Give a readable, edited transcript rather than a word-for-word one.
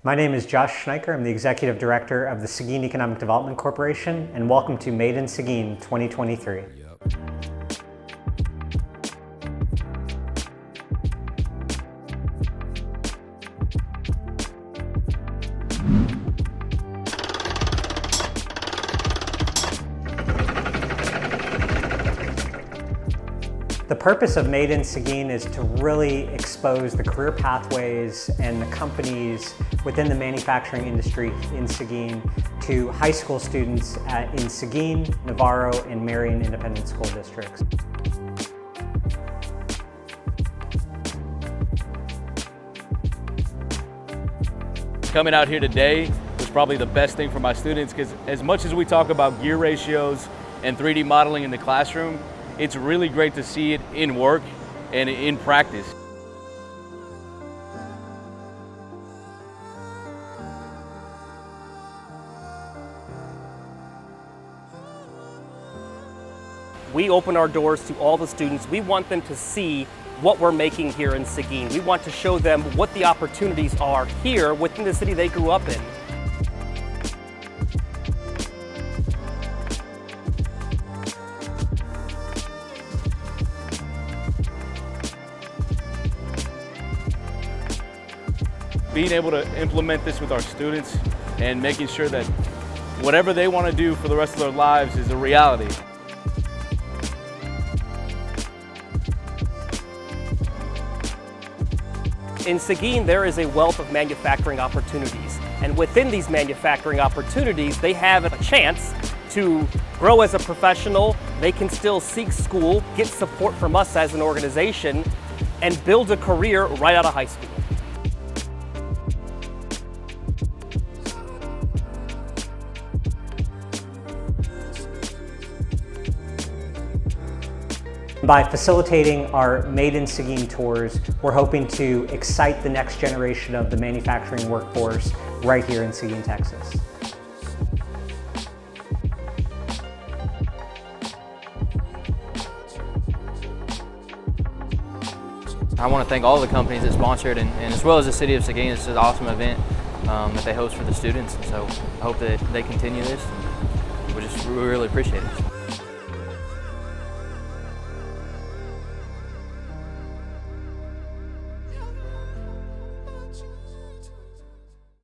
My name is Josh Schneiker. I'm the Executive Director of the Seguin Economic Development Corporation, and welcome to Made in Seguin 2023. The purpose of Made in Seguin is to really expose the career pathways and the companies within the manufacturing industry in Seguin to high school students in Seguin, Navarro, and Marion Independent School Districts. Coming out here today was probably the best thing for my students, because as much as we talk about gear ratios and 3D modeling in the classroom, it's really great to see it in work and in practice. We open our doors to all the students. We want them to see what we're making here in Seguin. We want to show them what the opportunities are here within the city they grew up in. Being able to implement this with our students and making sure that whatever they want to do for the rest of their lives is a reality. In Seguin, there is a wealth of manufacturing opportunities. And within these manufacturing opportunities, they have a chance to grow as a professional. They can still seek school, get support from us as an organization, and build a career right out of high school. By facilitating our Made in Seguin tours, we're hoping to excite the next generation of the manufacturing workforce right here in Seguin, Texas. I want to thank all the companies that sponsored, and as well as the city of Seguin. This is an awesome event that they host for the students, and so I hope that they continue this. We really appreciate it.